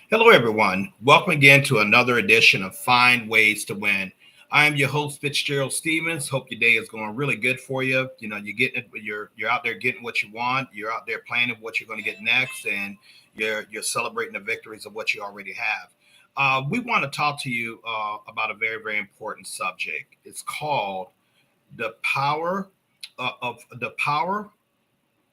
Hello, everyone. Welcome again to another edition of Find Ways to Win. I am your host, FitzgeraldStephens. Hope your day is going really good for you. You know, you're getting it. You're out there getting what you want. You're out there planning what you're going to get next, and you're celebrating the victories of what you already have. We want to talk to you about a very important subject. It's called the power the power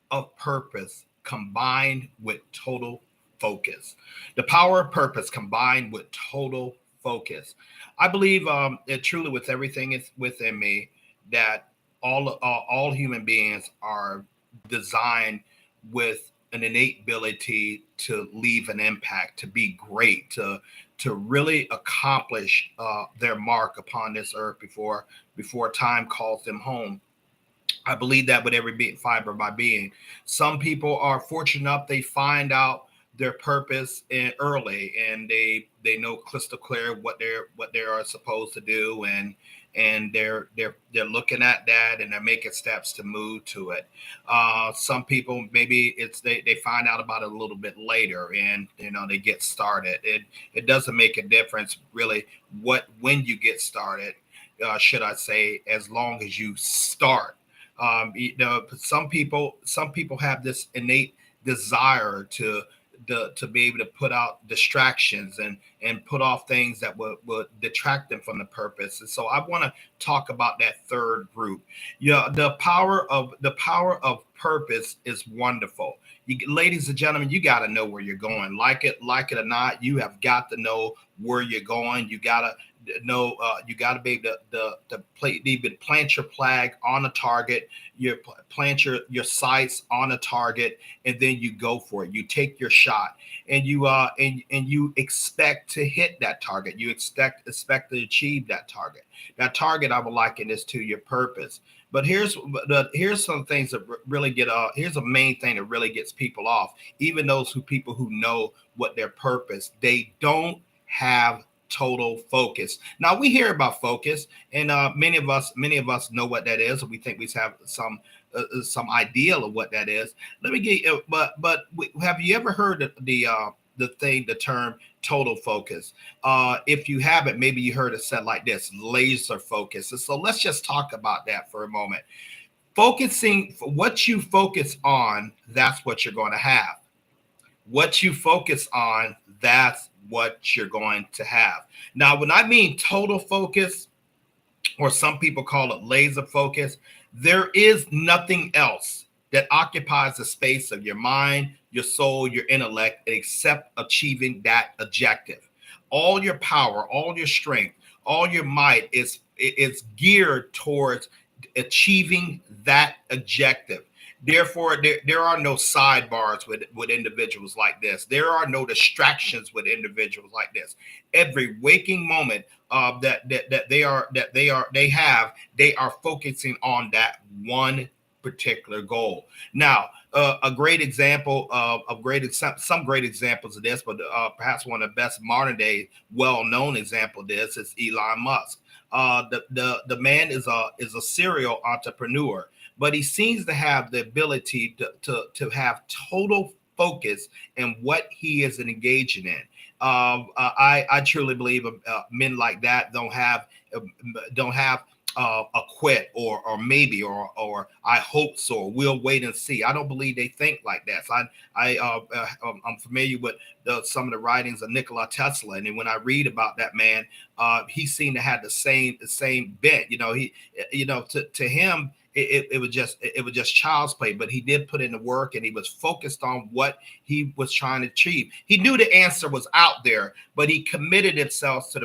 of purpose combined with total focus. The power of purpose combined with total focus. I believe it truly with everything is within me that all human beings are designed with an innate ability to leave an impact, to be great, to really accomplish their mark upon this earth before time calls them home. I believe that with every fiber of my being. Some people are fortunate enough they find out their purpose early, and they know crystal clear what they are supposed to do, and they're looking at that and they're making steps to move to it. Some people maybe they find out about it a little bit later, and they get started. It doesn't make a difference really what when you get started, should I say, as long as you start. Some people have this innate desire to be able to put out distractions and put off things that would detract them from the purpose. And so I want to talk about that third group. Yeah, the power of purpose is wonderful. Ladies and gentlemen, you got to know where you're going. Like it or not, you have got to know where you're going. You got to know, you got to be able to plant your flag on a target. You plant your sights on a target, and then you go for it. You take your shot, and you expect to hit that target. You expect to achieve that target. That target, I would liken this to your purpose. But here's some things that really get here's a main thing that really gets people off. Even those people who know what their purpose, they don't have total focus. Now we hear about focus, and many of us know what that is. We think we have some ideal of what that is. Let me get you, but have you ever heard the term total focus? If you haven't, maybe you heard it said like this: laser focus. And so let's just talk about that for a moment. Focusing, what you focus on, that's what you're going to have. What you focus on, that's what you're going to have. Now, when I mean total focus, or some people call it laser focus, there is nothing else that occupies the space of your mind, your soul, your intellect, except achieving that objective. All your power, all your strength, all your might is geared towards achieving that objective. Therefore, there are no sidebars with individuals like this. There are no distractions with individuals like this. Every waking moment they are focusing on that one particular goal. Now, a great example of some great examples of this, but perhaps one of the best modern day well known example of this is Elon Musk. The man is a serial entrepreneur, but he seems to have the ability to have total focus in what he is engaging in. I truly believe men like that don't have a quit or maybe or I hope so. We'll wait and see. I don't believe they think like that. So I'm familiar with some of the writings of Nikola Tesla, and then when I read about that man, he seemed to have the same bent. To him. It was just child's play, but he did put in the work, and he was focused on what he was trying to achieve. He knew the answer was out there, but he committed himself to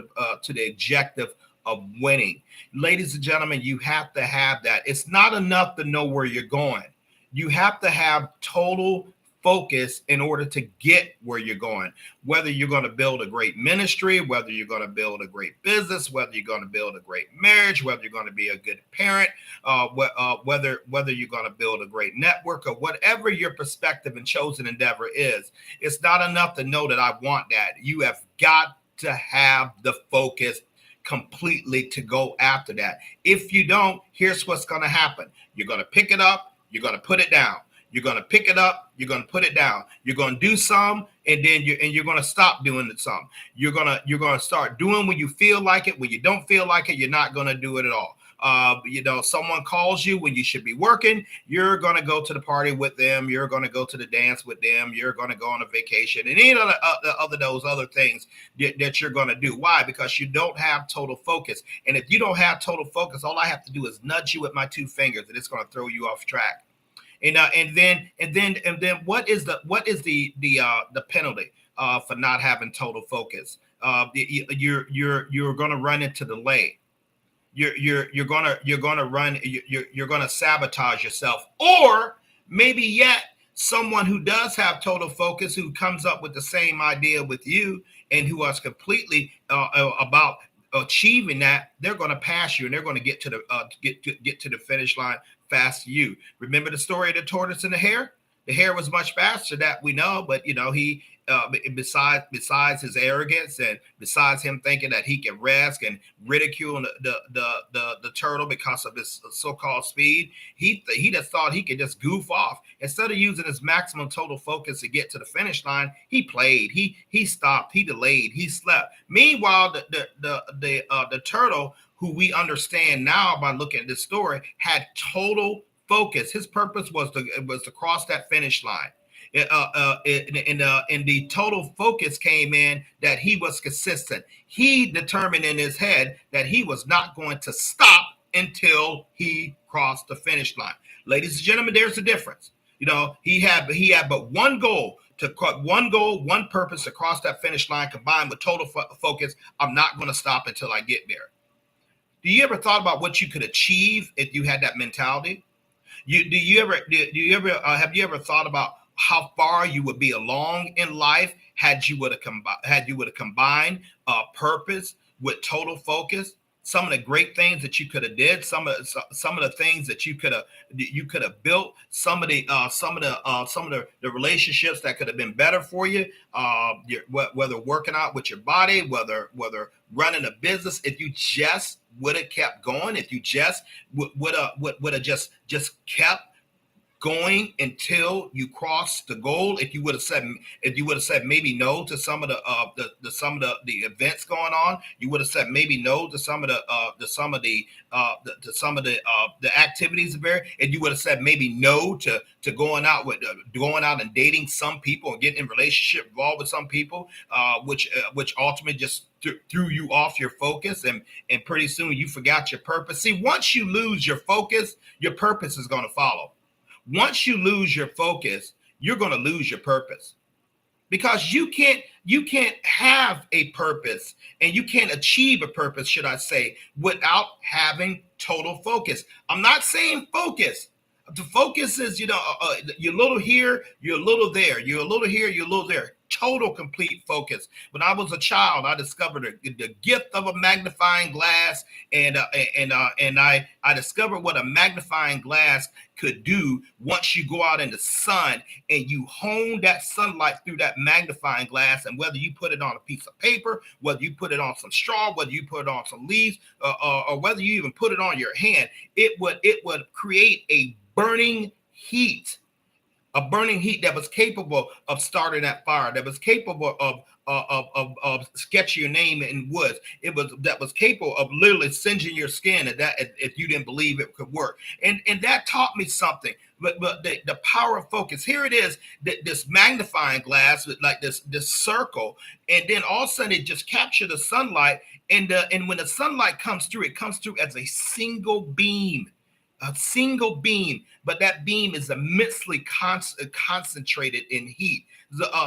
the objective of winning. Ladies and gentlemen, you have to have that. It's not enough to know where you're going. You have to have total focus in order to get where you're going. Whether you're going to build a great ministry, whether you're going to build a great business, whether you're going to build a great marriage, whether you're going to be a good parent, whether you're going to build a great network, or whatever your perspective and chosen endeavor is, it's not enough to know that I want that. You have got to have the focus completely to go after that. If you don't, here's what's going to happen. You're going to pick it up, you're going to put it down. You're going to pick it up. You're going to put it down. You're going to do some, and then you're going to stop doing it some. You're going to start doing when you feel like it. When you don't feel like it, you're not going to do it at all. Someone calls you when you should be working, you're going to go to the party with them. You're going to go to the dance with them. You're going to go on a vacation and any of those other things that you're going to do. Why? Because you don't have total focus. And if you don't have total focus, all I have to do is nudge you with my two fingers and it's going to throw you off track. And then what is the penalty for not having total focus? You're going to run into delay. You're gonna sabotage yourself, or maybe yet someone who does have total focus, who comes up with the same idea with you, and who is completely about achieving that, they're going to pass you and they're going to get to the finish line faster you. Remember the story of the tortoise and the hare? The hare was much faster, that we know, but he besides his arrogance and besides him thinking that he can rest and ridicule the turtle because of his so-called speed, he just thought he could just goof off. Instead of using his maximum total focus to get to the finish line, he played, he stopped, he delayed, he slept. Meanwhile, the turtle, who we understand now by looking at this story, had total focus. His purpose was to cross that finish line. And the total focus came in that he was consistent. He determined in his head that he was not going to stop until he crossed the finish line. Ladies and gentlemen, there's a difference. He had but one goal, one purpose to cross that finish line, combined with total focus. I'm not going to stop until I get there. Do you ever thought about what you could achieve if you had that mentality? Have you ever thought about how far you would be along in life had you would have combined purpose with total focus? Some of the great things that you could have did, some of the things that you could have built, some of the relationships that could have been better for you, whether working out with your body, whether running a business. If you just would have kept going, if you just would have just kept going until you cross the goal. If you would have said maybe no to some of the events going on, you would have said maybe no to some of the activities there, and you would have said maybe no to going out and dating some people and getting in relationship involved with some people, which ultimately just threw you off your focus, and pretty soon you forgot your purpose. See, once you lose your focus, your purpose is going to follow. Once you lose your focus, you're going to lose your purpose, because you can't have a purpose, and you can't achieve a purpose, should I say, without having total focus. I'm not saying focus. The focus is, you're a little here, you're a little there, you're a little here, you're a little there. Total, complete focus. When I was a child, I discovered the gift of a magnifying glass, and I discovered what a magnifying glass could do once you go out in the sun and you hone that sunlight through that magnifying glass. And whether you put it on a piece of paper, whether you put it on some straw, whether you put it on some leaves, or whether you even put it on your hand, it would create a burning heat that was capable of starting that fire, that was capable of sketching your name in woods. That was capable of literally singeing your skin if you didn't believe it could work. And that taught me something. But the power of focus. Here it is, this magnifying glass with like this circle, and then all of a sudden it just captured the sunlight, and when the sunlight comes through, it comes through as a single beam. But that beam is immensely concentrated in heat,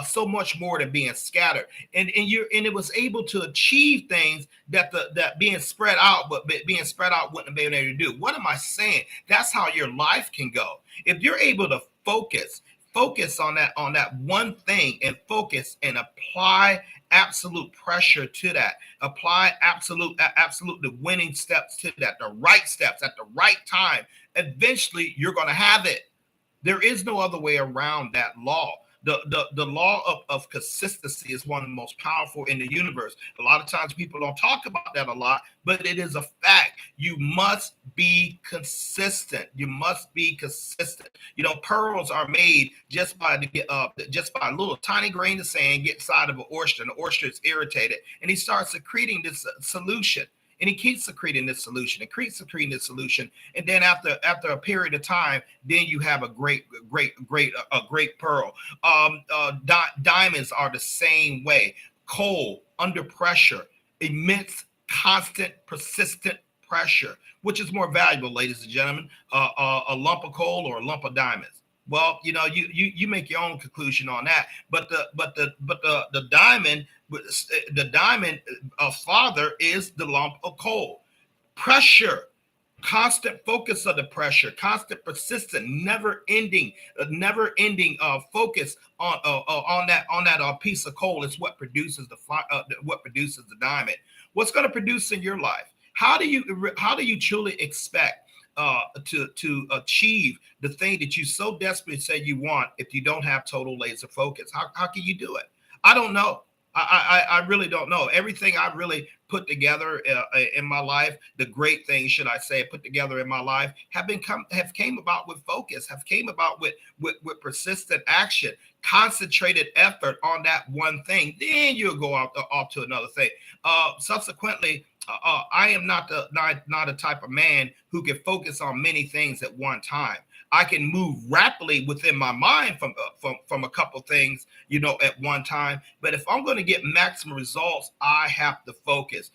so much more than being scattered, and it was able to achieve things that being spread out wouldn't have been able to do. What am I saying? That's how your life can go if you're able to focus on that one thing, and focus and apply absolute pressure to that, apply absolute the winning steps to that, the right steps at the right time. Eventually you're going to have it. There is no other way around that law. The law of consistency is one of the most powerful in the universe. A lot of times people don't talk about that a lot, but it is a fact. You must be consistent. You must be consistent. You know, pearls are made just by a little tiny grain of sand get inside of an oyster, and the oyster is irritated, and he starts secreting this solution. And he keeps secreting this solution and keeps secreting this solution. And then after a period of time, then you have a great pearl. Diamonds are the same way. Coal under pressure emits constant, persistent pressure. Which is more valuable, ladies and gentlemen, a lump of coal or a lump of diamonds? Well, you know, you make your own conclusion on that. But the diamond, father is the lump of coal. Pressure, constant focus of the pressure, constant, persistent, never-ending focus on that piece of coal is what produces the diamond. What's going to produce in your life? How do you truly expect to achieve the thing that you so desperately say you want if you don't have total laser focus? How can you do it? I don't know. I really don't know. Everything I've really put together in my life, the great things, should I say, put together in my life, have came about with focus, have came about with persistent action, concentrated effort on that one thing. Then you'll go off to another thing. Subsequently, I am not a type of man who can focus on many things at one time. I can move rapidly within my mind from a couple things, you know, at one time. But if I'm going to get maximum results, I have to focus.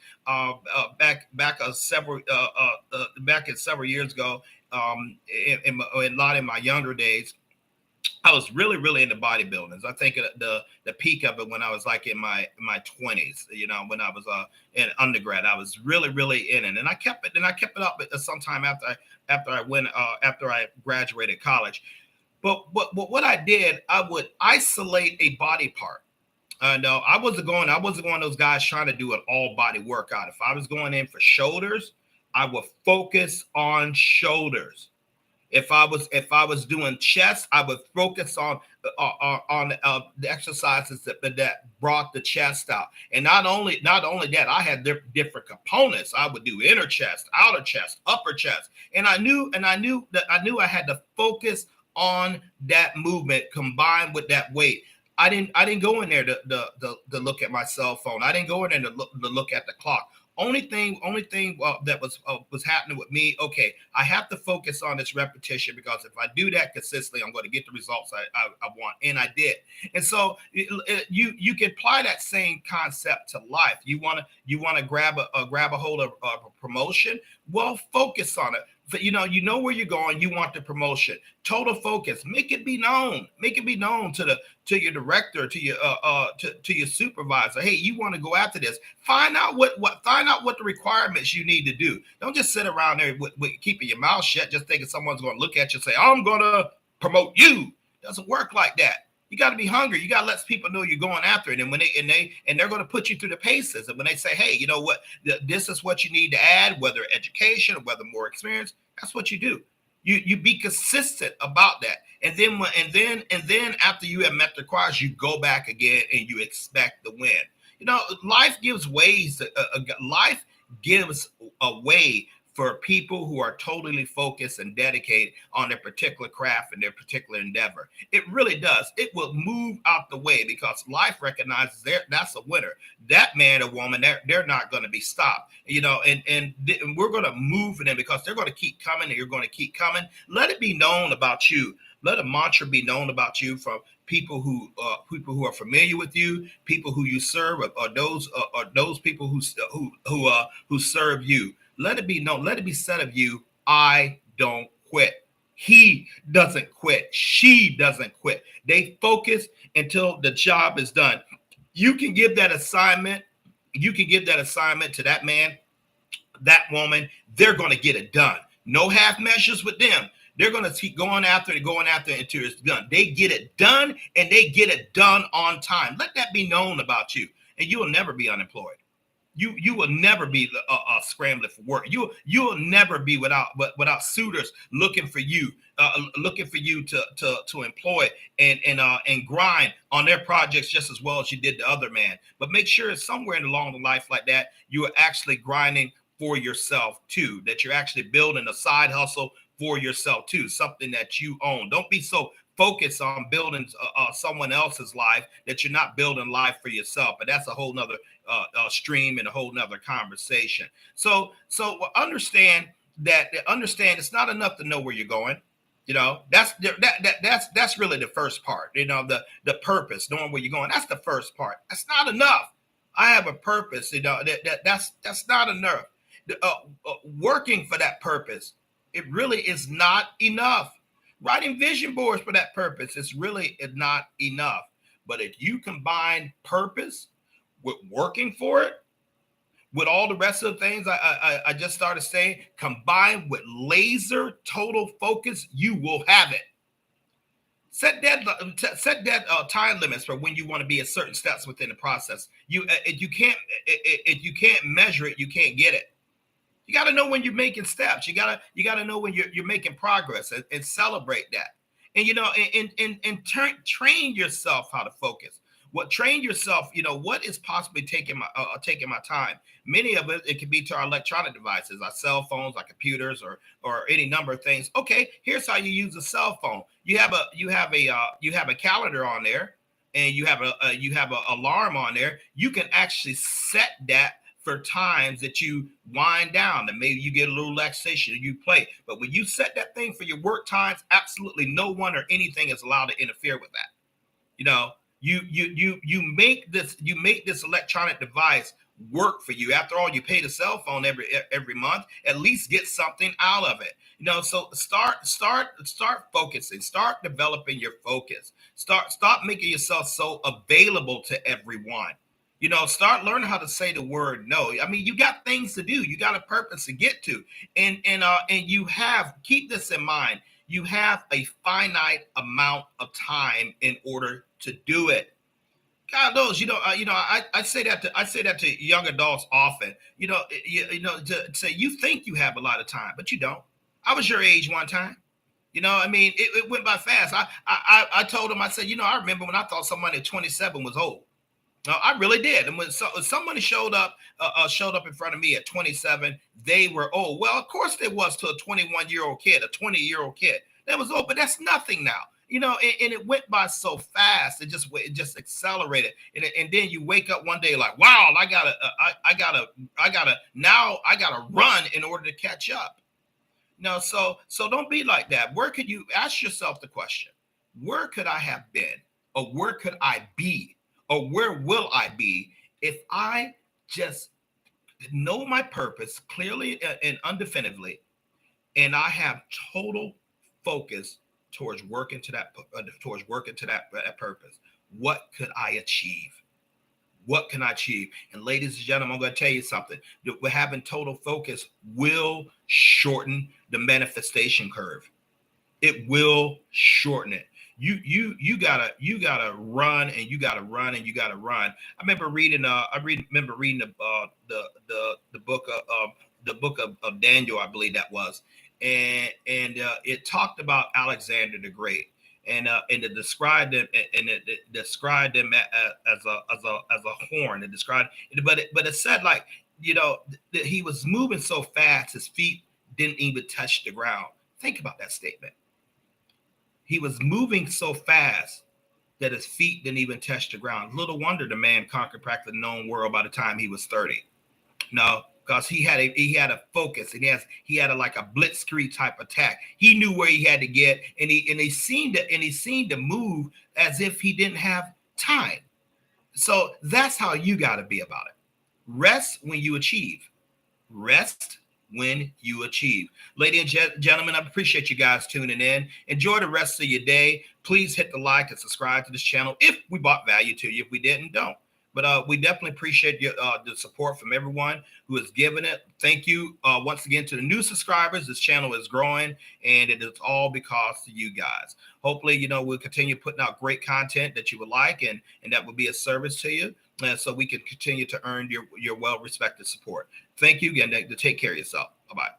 Back several years ago, in a lot of my younger days, I was really into bodybuilding. I think the peak of it when I was like in my 20s, you know, when I was in undergrad, I was really in it, and I kept it up sometime after I graduated college. But what I did, I would isolate a body part. No, I wasn't one of those guys trying to do an all body workout. If I was going in for shoulders, I would focus on shoulders. If I was doing chest, I would focus on the exercises that brought the chest out. And not only that, I had different components. I would do inner chest, outer chest, upper chest, and I knew I had to focus on that movement combined with that weight. I didn't go in there to look at my cell phone. I didn't go in there to look at the clock. Only thing that was happening with me. Okay, I have to focus on this repetition, because if I do that consistently, I'm going to get the results I want, and I did. And so you can apply that same concept to life. You want to grab a hold of a promotion. Well, focus on it. You know where you're going. You want the promotion. Total focus. Make it be known. Make it be known to your director, to your supervisor. Hey, you want to go after this. Find out what the requirements you need to do. Don't just sit around there with keeping your mouth shut, just thinking someone's going to look at you and say, "I'm going to promote you." It doesn't work like that. You got to be hungry. You got to let people know you're going after it. And when they're going to put you through the paces. And when they say, "Hey, you know what? This is what you need to add, whether education or whether more experience," that's what you do. You be consistent about that. And then after you have met the requirements, you go back again and you expect the win. You know, life gives a way for people who are totally focused and dedicated on their particular craft and their particular endeavor. It really does. It will move out the way, because life recognizes that's a winner. That man or woman, they're not going to be stopped. You know, and we're going to move for them, because they're going to keep coming, and you're going to keep coming. Let it be known about you. Let a mantra be known about you from people who are familiar with you, people who you serve, or those people who serve you. Let it be known. Let it be said of you, "I don't quit." He doesn't quit. She doesn't quit. They focus until the job is done. You can give that assignment. You can give that assignment to that man, that woman. They're going to get it done. No half measures with them. They're going to keep going after it until it's done. They get it done, and they get it done on time. Let that be known about you, and you will never be unemployed. You will never be scrambling for work. You'll never be without suitors looking for you to employ and grind on their projects just as well as you did the other man. But make sure somewhere along the life like that, you are actually grinding for yourself too, that you're actually building a side hustle for yourself too, something that you own. Don't be so focused on building someone else's life that you're not building life for yourself. But that's a whole nother stream and a whole nother conversation. So understand it's not enough to know where you're going. That's really the first part. The purpose, knowing where you're going. That's the first part. That's not enough. I have a purpose. That's not enough. Working for that purpose, it really is not enough. Writing vision boards for that purpose is really not enough. But if you combine purpose with working for it, with all the rest of the things I just started saying, combined with laser total focus, you will have it. Set that time limits for when you want to be at certain steps within the process. If you can't measure it, you can't get it. You got to know when you're making steps. You got to know when you're making progress and celebrate that. And train yourself how to focus. Train yourself, what is possibly taking my time. Many of it can be to our electronic devices, our cell phones, our computers, or any number of things. Okay, here's how you use a cell phone. You have a calendar on there, and you have an alarm on there. You can actually set that for times that you wind down, and maybe you get a little relaxation and you play. But when you set that thing for your work times, absolutely no one or anything is allowed to interfere with that. You make this electronic device work for you. After all, you pay the cell phone every month. At least get something out of it. So start focusing. Start developing your focus. Stop making yourself so available to everyone. Start learning how to say the word no. I mean, you got things to do. You got a purpose to get to, and you keep this in mind. You have a finite amount of time in order to do it. God knows, I say that to young adults often. To say you think you have a lot of time, but you don't. I was your age one time. It went by fast. I told him, I said, I remember when I thought somebody at 27 was old. No, I really did. And when somebody showed up in front of me at 27, they were old. Well, of course there was to a 21-year-old kid, a 20-year-old kid. That was old, but that's nothing now. And it went by so fast. It just accelerated. And then you wake up one day like, wow, I gotta run in order to catch up. So don't be like that. Where could you ask yourself the question? Where could I have been, or where could I be? Or where will I be if I just know my purpose clearly and undefinitively, and I have total focus towards working to that purpose? What could I achieve? What can I achieve? And ladies and gentlemen, I'm going to tell you something. That having total focus will shorten the manifestation curve. It will shorten it. You gotta run, and you gotta run, and you gotta run. I remember reading the book of Daniel, I believe that was, and it talked about Alexander the Great, and it described him, and it described him as a horn. It described, but it said, like, that he was moving so fast his feet didn't even touch the ground. Think about that statement. He was moving so fast that his feet didn't even touch the ground. Little wonder the man conquered practically the known world by the time he was 30. No, because he had a focus, and he had like a blitzkrieg type attack. He knew where he had to get, and he seemed to move as if he didn't have time. So that's how you got to be about it. Rest when you achieve. Rest when you achieve. Ladies and gentlemen, I appreciate you guys tuning in. Enjoy the rest of your day. Please hit the like and subscribe to this channel if we brought value to you. If we didn't, don't. But we definitely appreciate the support from everyone who has given it. Thank you once again to the new subscribers. This channel is growing, and it is all because of you guys. Hopefully, we'll continue putting out great content that you would like, and that will be a service to you. so we can continue to earn your well-respected support. Thank you again. To take care of yourself. Bye-bye.